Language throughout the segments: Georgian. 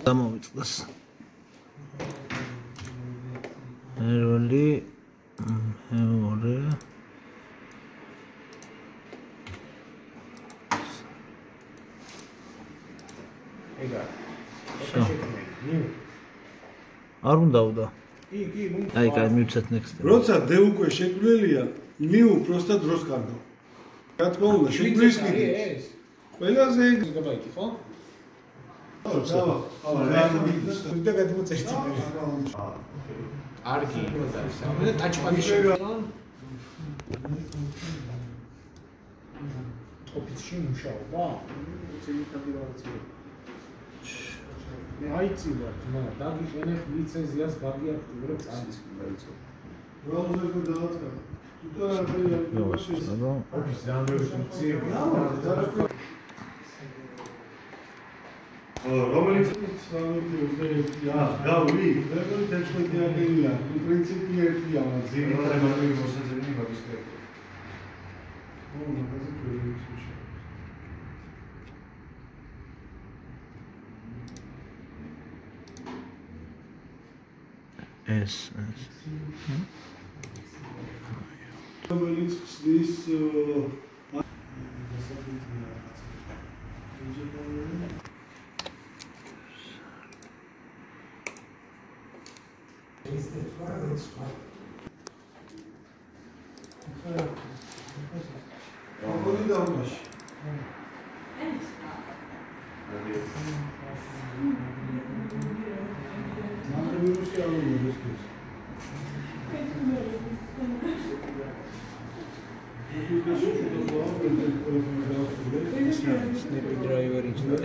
დამოვიწყდეს ეროლი მეორე არ უნდა და აი კაი მივცეთ next როცა დე უკვე შექმნილია ნიუ პროსტა დროს კარგავ რა თქმა უნდა შექმნის კიდე ყველაზე გიგაბაიტი ხო? და გადმოწერთ არგი და ტაჩპადი შევთან ოფისში მუშაობა მე აიცილა ძმა დაგიყენებ ლიცენზიას გაგიაქტიურებ წამის დაიწყო ბრაუზერზე დავაწყო ოფისში ძალიან ფუნქციები რომელიც გავი ტექნოლოგია პრინციპი ერთია ზიმიტარი მოსაზრები მაგისტრი ეს რომელიც this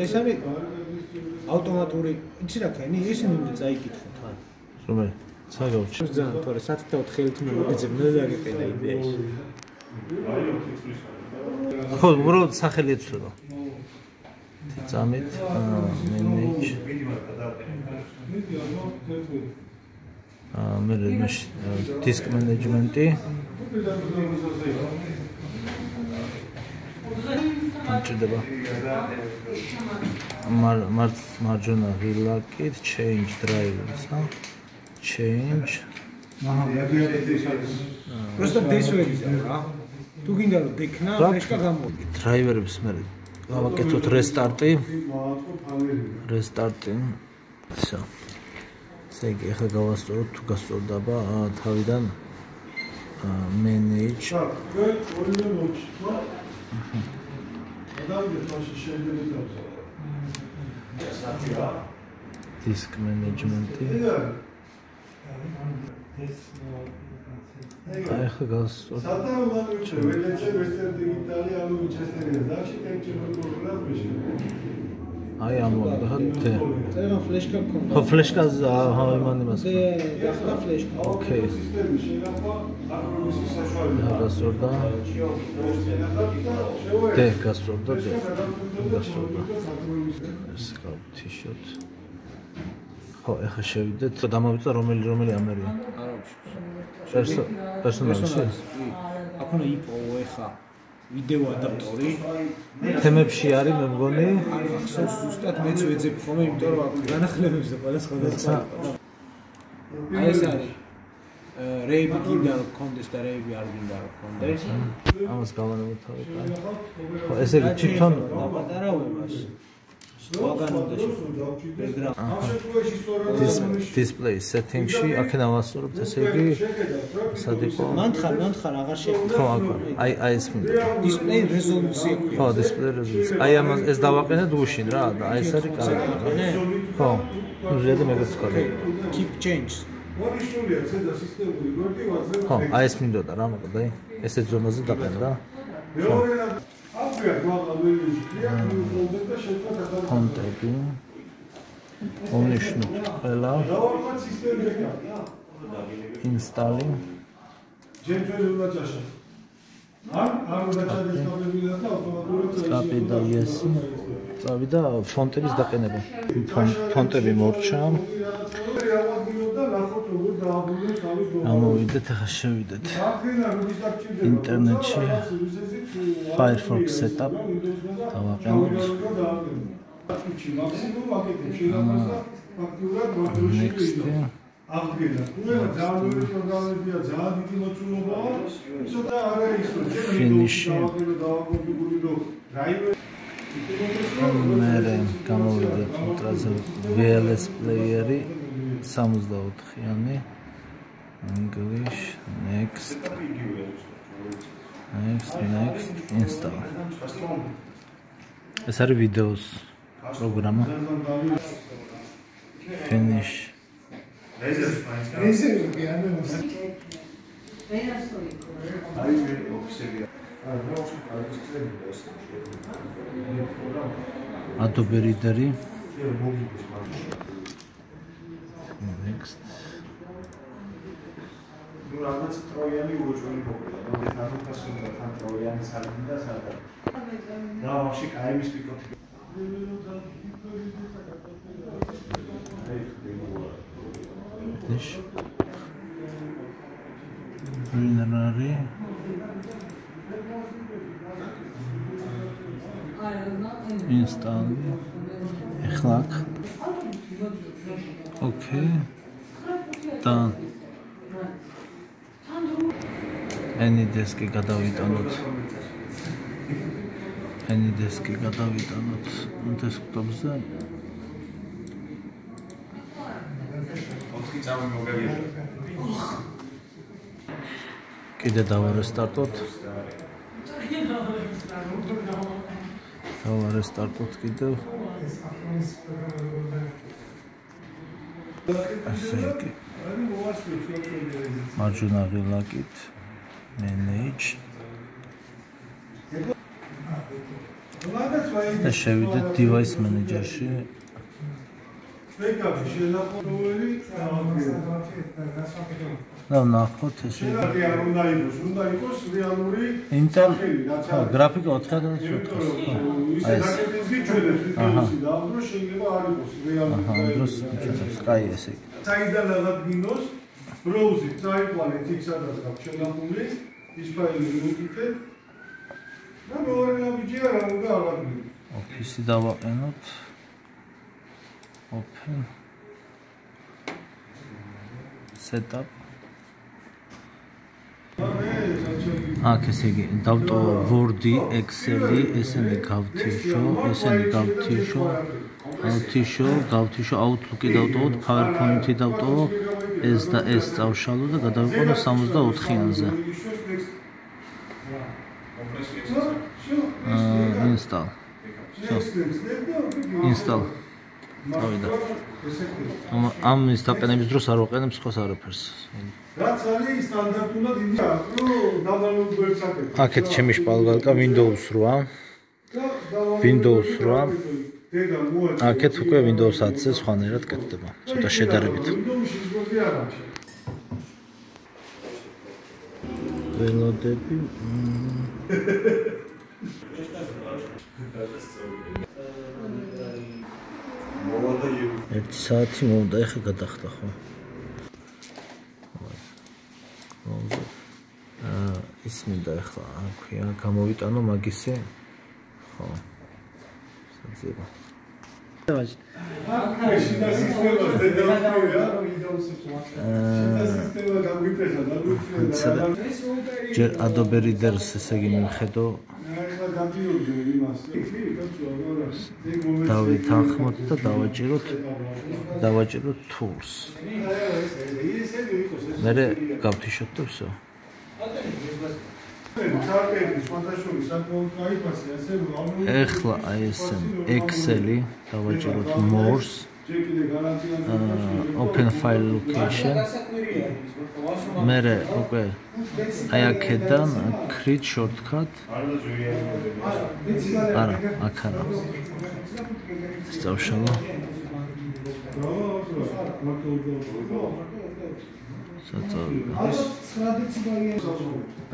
ეს არის ავტომატური იცი რა ქენი ისინი უნდა წაიკითხოთ ხა რომელი საგავში ძალიან თორე 7-4 ხელით უნდა მოგეძებნო და გაგეყედა იდეაში ხო უბრალოდ სახელი ეცვლება წამით manage მე disk management-ი ამჭირდება მარჯვენა ვილაკით change drivers change просто დესვერიზა რა თუ გინდა რომ დექნა ფლეშკა გამოიგე დრაივერებს მე გავაკეთოთ restart-ი всё ესე იგი ახლა გავასწოროთ თუ გასწორდება თავიდან manage disk management-ი აი ხა გასწორ აი ამოვიდეთ წერა ფლეშკა გქონდა ხო ფლეშკაზე იმან იმას ახლა ფლეშკა ოკეი გასწორდა დე გასწორდა ეს გავთიშოთ ხო ეხა შევიდეთ დამოვიწყდა რომელი ამერია პერსონაჟი აფონა იპოვო ეხა ვიდეო ადაპტორი თემებში არის მე მგონი ახსოვს ზუსტად მეც ვეძებ ხოლმე იმიტომ რომ აქ განახლებებს და ყველა სხვადასხვა აი ეს არის რეიბი გინდა რომ კონდეს და რეიბი არ გინდა რომ კონდეს ამას გავანებოთ ხო ესე იგი თვითონ პატარავებას ვაგან უნდა ბექგრაუნდ display setting-ში აქ დავასწორებთ ესე იგი სად იყო მანთხარ აღარ შეხვდა ხო აი ეს მინდა display resolution ხო display resolution აი ამას ეს დავაყენე დუშინ რა და აი ეს არის კარგი ხო ზედა მეგაც კარგი keep change ხო, აი ეს მინდოდა რა მოკლედ, აი ესეც ზონაზე დაყენ რა. ფონტები. უნიშნოთ ყველა. ინსტალი. წავიდა ესი. წავიდა ფონტების დაყენება. ფონტები მორჩა. ამოვიდეთ, ახლა შევიდეთ ინტერნეტში Firefox setup დავაყენოთ. Next. Finish. მერე გამოვიდეთ ულტრაზე VLS პლეიერი 64-იანი. English. Next. Install. ეს არის ვიდეოს პროგრამა. Finish. Adobe Reader. Next. რაღაც ტროიანი უოჭველი მოკლა. მოდით ნახოთ თან ტროიანი სარგინდა სადა. და ვახში კაიმის პიკოტი. Binary. Install. Ეხლაკ. Okay. Done. AnyDesk-ი გადავიტანოთ. AnyDesk-ი გადავიტანოთ დესკტოპზე. 4 წამი მოგაგია. კიდე დავარესტარტოთ. დავარესტარტოთ კიდევ. ასე იგი. მარჯვენა ღილაკით manage. და შევიდეთ device manager-ში. და ნახოთ ესე. უნდა იყოს რეალური Intel გრაფიკა 4-4-4. აი ეს. აჰა. შეიძლება არ იყოს რეალური. აჰა, დროს ჩათავს. კაი ესე. საიდან აღადგინოს ბროუზი წაიყვანეთ იქ სადაც გაქვს შენახული ის ფაილი მოგიკეთეთ და მეორე ნაბიჯი არა უნდა აღადგინოთ. Office-ი დავაყენოთ. Open. Setup. აქ ესე იგი დავტოვო Word-ი, Excel-ი, ესენი გავთიშო, გავთიშო, Outlook-ი დავტოვოთ, PowerPoint-ი დავტოვო, ეს და ეს წავშალო და გადავიყვანო 64-იანზე. Install. Install. წავიდა. ამ ის დაყენების დროს არ ვაყენებ სხვას არაფერს. რაც არის სტანდარტულად იმია, რომ დაბალობებს აკეთებ. აქეთ ჩემი შპალგალკა Windows 8. Windows 8. აქეთ უკვე Windows 10-ზე სხვანაირად კეთდება. ცოტა შედარებით. ველოდები. 1 საათი მომდა, ეხლა გადახდა ხო? ის მინდა ეხლა აქვია გამოვიტანო მაგისი. ხო. საძიება. დავაჭი. შიდა სისტემა დედაუქია Windows-ს. შიდა სისტემა გამიტეხა და ჯერ Adobe Reader-ს ესე იგი მივხედო. დავეთანხმოთ და დავაჭიროთ Tools. მერე გავთიშოთ და всё. ეხლა აი ესე Excel-ი დავაჭიროთ More open file location. Mere უკვე აი აქედან create shortcut. არა, აქ არა. სწავშალო.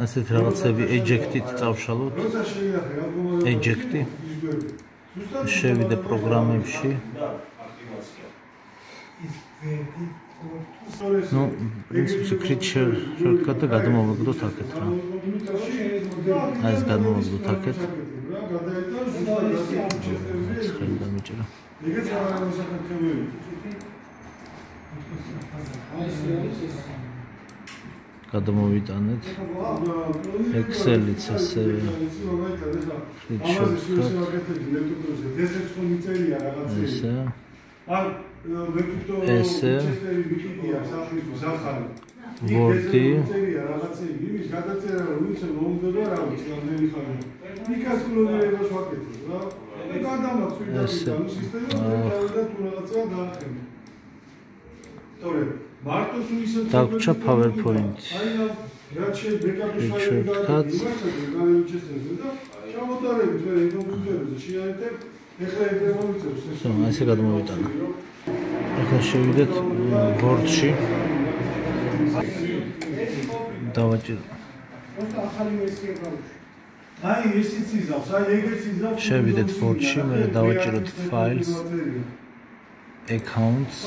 ასეთ რაღაცები eject-ით წავშალოთ. Eject-ი. შევიდე პროგრამებში. Ну, в принципе, create shortcut-ը გადმოვაგდოთ აქეთ რა. აი ეს გადმოვაგდოთ აქეთ. ხელი დამიჭირა. გადმოვიტანეთ. Excel-იც ესე. create shortcut. ესე. ესე. Word-ი. დაგვრჩა PowerPoint. Shortcuts. ასე გადმოვიტანა. ახლა შევიდეთ Word-ში. დავაჭირო. აი ესიც იზავს, აი ეგეც იზავს. შევიდეთ Word-ში, მე დავაჭიროთ Files. Accounts.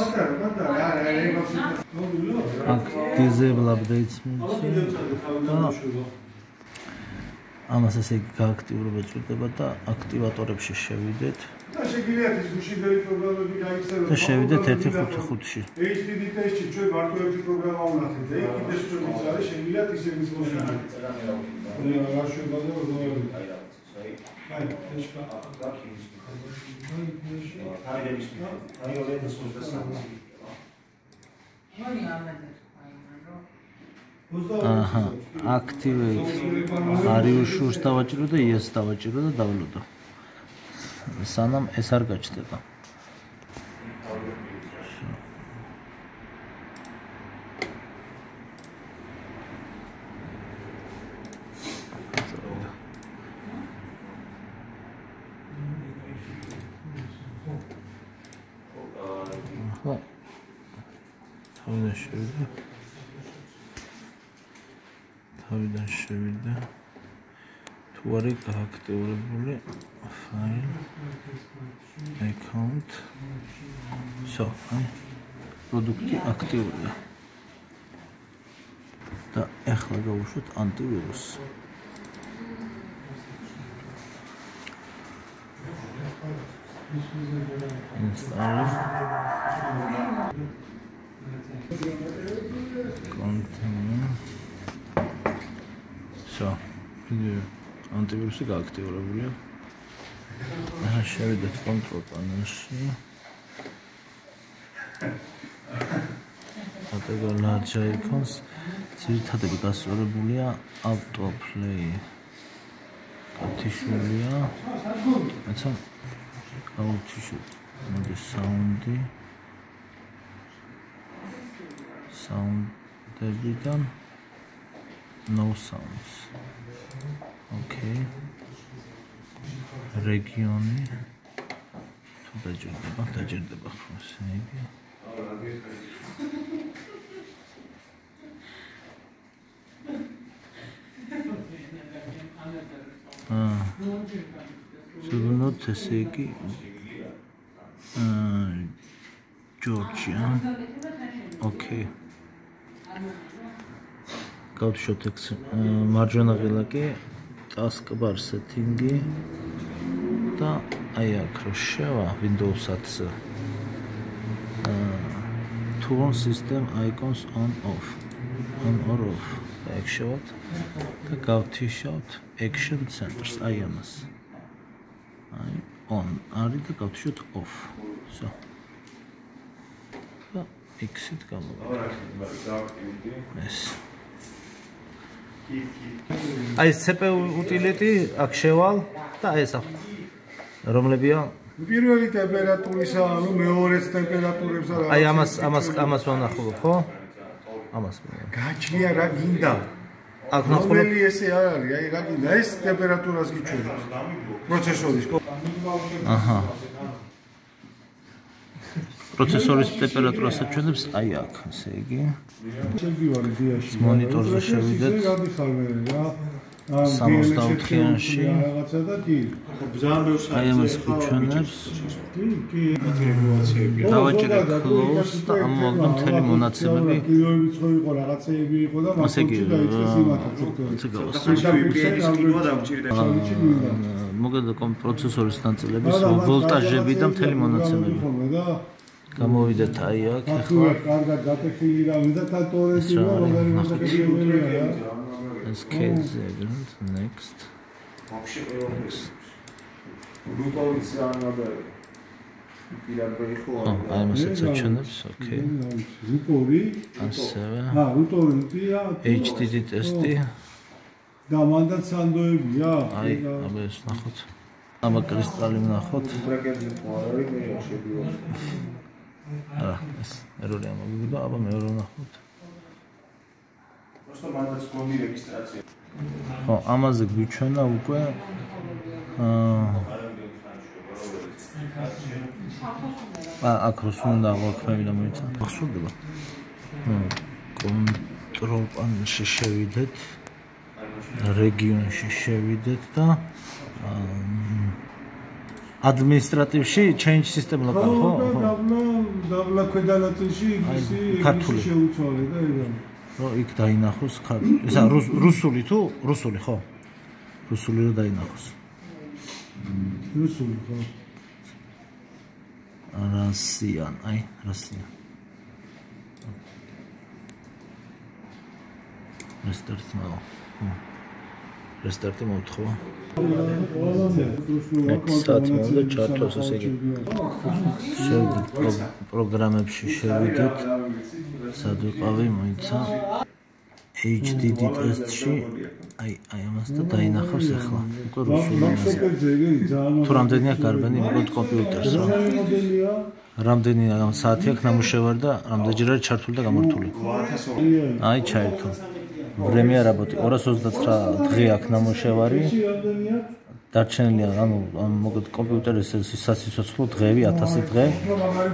Disable updates. ამას ესე იგი გააქტიურება ჭირდება და აქტივატორებში შევიდეთ. და შეგიძლიათ ის გუშინდელი პროგრამები გაიხსენოთ. და შევიდეთ 1.5-5-ში. HTTP ტესტში ჩვენ მარტო ერთი პროგრამა ვნახეთ და იქ ტესტ ჩვენიც არის, შეგიძლიათ ისე მისმოშინოთ. რა შეგვიძლია როგორ აი, ეშკა. Aha, activate. Ariushurs დავაჭირო და yes დავაჭირო და დავლოდო. სანამ ეს არ გაჩნდება. თავიდან შევიდა თუ არის გააქტიურებული file account so პროდუქტი აქტიურია და ახლა გავუშვათ ანტივირუსს continue So, ანტივირუსი გააქტიურებულია. ახლა შევიდეთ control panel-ში. Category large icons. ძირითადად გასწორებულია autoplay. გათიშულია. აცა აუთიშოთ. მოდი sound-ი. Sound-ებიდან No sounds. Okay. Regioni. Tu daჯერდება ესე იგი. Ზოგადად ესე იგი. Georgia. Okay. გავთიშოთ მარჯვენა ღილაკი taskbar setting-ი და აი აქ რო შევა Windows-აც tool system icons on or off და ეგ შევათ და გავთიშოთ action centers აი ამას აი on არის და გავთიშოთ off so და exit გამოვიდა ეს აი CPU utility აქ შევალ და ეს რომლებია პირველი ტემპერატურისა, ანუ მეორეც ტემპერატურებსა რა. აი ამას ვნახულობ, ხო? ამას. გაჩნია რა გინდა? აქ ნახულობ. რომელი ესე არ არის, აი რა გინდა? ეს ტემპერატურას გიჩვენებს. პროცესორის. აჰა. პროცესორის ტემპერატურას აჩვენებს აი აქ, ესე იგი. შეგივარი დიაში. მონიტორზე შევიდეთ. რა 64-იანში რაღაცა და კი. აი ამას გვიჩვენებს. კი. დავაჭერე close და ამოვაგდო მთელი მონაცემები. კილოებიც ხო იყო, რაღაცეები იყო და მასში დაიწყეს მოგედა პროცესორის ნაწილების ვოლტაჟები და მთელი მონაცემები. გამოვიდეთ აი აქ ახლა. კარგად გატეხილი რამე და თატორები რა როგორი მოსაკეთებელია. SKZ next. Вообще Рутовицианада პირადად იყო. აი მასაც აჩვენებს, ოკეი. რუტორი. ასევე. რუტორია. HDD ტესტი. და მანდაც სანდოებია. აი, აბა ეს ნახოთ. აბა კრისტალი ვნახოთ. არა, ეს ერორი ამოვიგდა, აბა მეორე ვნახოთ. Просто მანდაც გონი რეგისტრაცია. ხო, ამაზე გვიჩვენა უკვე აქ რუსული და აღქმები და მოიცა. ახსოვდება. კონტროლ პანელში შევიდეთ. რეგიონში შევიდეთ და ადმინისტრატივში change system local ხო? დაბლა ქვედა ნაწილში ისი შეუცვალე და ეგა. რო იქ დაინახოს ესა რუსული თუ რუსული ხო? რუსული რო დაინახოს. რუსული ხო? Russian, აი, Russian. Restart now. Restart-ი მოვთხოვა. საათი მომდა ჩართოს ესე იგი. შევიდეთ პროგრამებში შევიდეთ. სად ვიყავი მოიცა. HDD ტესტში აი ამას და დაინახავს ახლა. უკვე რუსული ამაზე. თუ რამდენია გარბანი მოგოთ კომპიუტერს რა. რამდენი საათი აქვს ნამუშევარი და რამდენჯერ არის ჩართული და გამართული. აი ჩაერთო. Время работы 229 დღე აქვს ნამუშევარი. დარჩენილია ანუ მოგეთ კომპიუტერის სასიცოცხლო დღეები 1000 დღე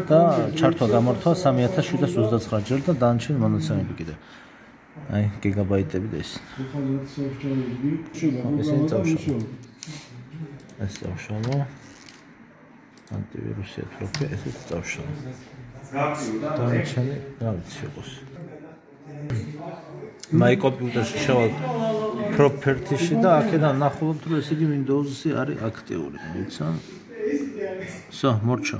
და ჩართვა გამართვა 3729 ჯერ და დანარჩენი მონაცემები კიდე. აი გიგაბაიტები და ეს. ესენი წავშალო. ეს წავშალო. ანტივირუსი ეთროფე, ესეც წავშალო. დანარჩენი რა ვიცი იყოს. My კომპიუტერში შევალ property-ში და აქედან ნახულობთ რომ ეს იგი Windows-ი არის აქტიური, მოიცა? Всё, მორჩა.